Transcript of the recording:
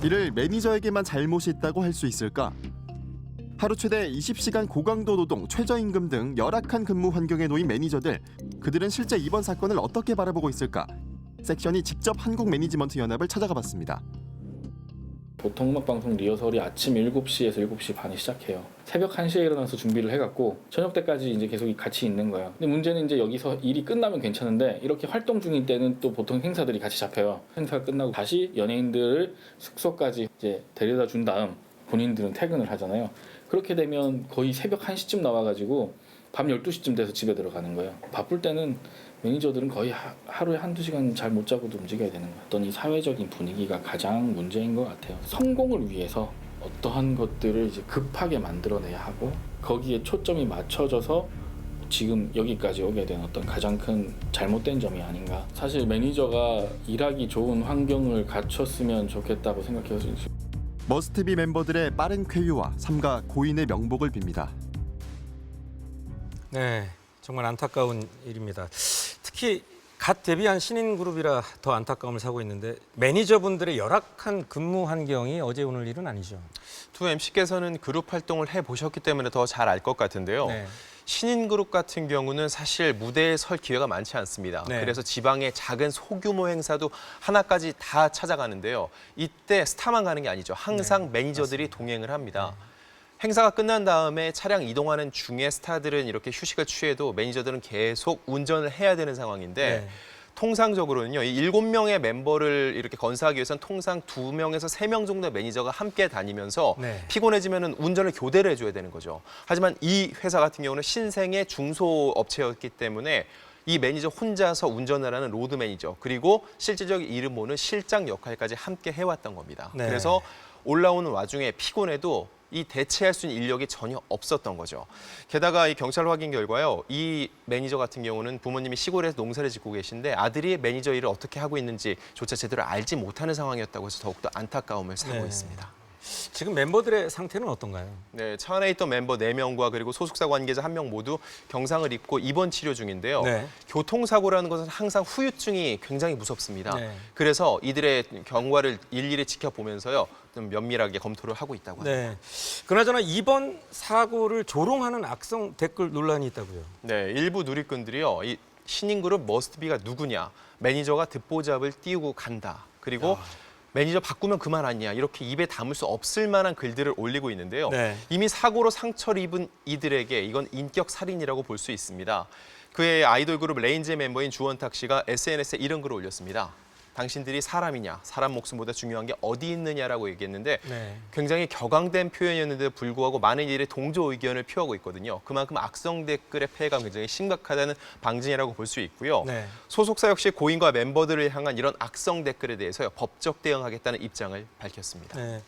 이를 매니저에게만 잘못이 있다고 할 수 있을까? 하루 최대 20시간 고강도 노동, 최저임금 등 열악한 근무 환경에 놓인 매니저들, 그들은 실제 이번 사건을 어떻게 바라보고 있을까? 섹션이 직접 한국매니지먼트연합을 찾아가 봤습니다. 보통 음악방송 리허설이 아침 7시에서 7시 반에 시작해요. 새벽 1시에 일어나서 준비를 해갖고 저녁 때까지 이제 계속 같이 있는 거예요. 근데 문제는 이제 여기서 일이 끝나면 괜찮은데 이렇게 활동 중일 때는 또 보통 행사들이 같이 잡혀요. 행사가 끝나고 다시 연예인들을 숙소까지 이제 데려다 준 다음 본인들은 퇴근을 하잖아요. 그렇게 되면 거의 새벽 1시쯤 나와가지고 밤 12시쯤 돼서 집에 들어가는 거예요. 바쁠 때는 매니저들은 거의 하루에 한두 시간 잘 못 자고도 움직여야 되는 거예요. 어떤 이 사회적인 분위기가 가장 문제인 것 같아요. 성공을 위해서 어떠한 것들을 이제 급하게 만들어내야 하고 거기에 초점이 맞춰져서 지금 여기까지 오게 된 어떤 가장 큰 잘못된 점이 아닌가. 사실 매니저가 일하기 좋은 환경을 갖췄으면 좋겠다고 생각해서 머스트비 멤버들의 빠른 쾌유와 삼가 고인의 명복을 빕니다. 네, 정말 안타까운 일입니다. 특히 갓 데뷔한 신인 그룹이라 더 안타까움을 사고 있는데 매니저분들의 열악한 근무 환경이 어제 오늘 일은 아니죠. 두 MC께서는 그룹 활동을 해보셨기 때문에 더 잘 알 것 같은데요. 네. 신인 그룹 같은 경우는 사실 무대에 설 기회가 많지 않습니다. 네. 그래서 지방의 작은 소규모 행사도 하나까지 다 찾아가는데요. 이때 스타만 가는 게 아니죠. 항상 매니저들이 맞습니다. 동행을 합니다. 행사가 끝난 다음에 차량 이동하는 중에 스타들은 이렇게 휴식을 취해도 매니저들은 계속 운전을 해야 되는 상황인데 네. 통상적으로는요, 이 7명의 멤버를 이렇게 건사하기 위해서는 통상 2명에서 3명 정도의 매니저가 함께 다니면서 네. 피곤해지면 운전을 교대를 해줘야 되는 거죠. 하지만 이 회사 같은 경우는 신생의 중소업체였기 때문에 이 매니저 혼자서 운전을 하는 로드 매니저, 그리고 실질적인 일을 보는 실장 역할까지 함께 해왔던 겁니다. 네. 그래서 올라오는 와중에 피곤해도 이 대체할 수 있는 인력이 전혀 없었던 거죠. 게다가 이 경찰 확인 결과요, 이 매니저 같은 경우는 부모님이 시골에서 농사를 짓고 계신데 아들이 매니저 일을 어떻게 하고 있는지조차 제대로 알지 못하는 상황이었다고 해서 더욱더 안타까움을 사고 네. 있습니다. 지금 멤버들의 상태는 어떤가요? 네, 차 안에 있던 멤버 4명과 그리고 소속사 관계자 1명 모두 경상을 입고 입원 치료 중인데요. 네. 교통사고라는 것은 항상 후유증이 굉장히 무섭습니다. 네. 그래서 이들의 경과를 일일이 지켜보면서요, 좀 면밀하게 검토를 하고 있다고 합니다. 네. 그나저나 이번 사고를 조롱하는 악성 댓글 논란이 있다고요. 네, 일부 누리꾼들이요, 이 신인 그룹 머스트비가 누구냐, 매니저가 듣보잡을 띄우고 간다, 그리고 매니저 바꾸면 그만 아니냐, 이렇게 입에 담을 수 없을 만한 글들을 올리고 있는데요. 네. 이미 사고로 상처를 입은 이들에게 이건 인격 살인이라고 볼 수 있습니다. 그의 아이돌 그룹 레인지의 멤버인 주원탁 씨가 SNS에 이런 글을 올렸습니다. 당신들이 사람이냐, 사람 목숨보다 중요한 게 어디 있느냐라고 얘기했는데 네. 굉장히 격앙된 표현이었는데도 불구하고 많은 이들의 동조 의견을 표하고 있거든요. 그만큼 악성 댓글의 폐해가 굉장히 심각하다는 방증이라고 볼 수 있고요. 네. 소속사 역시 고인과 멤버들을 향한 이런 악성 댓글에 대해서요, 법적 대응하겠다는 입장을 밝혔습니다. 네.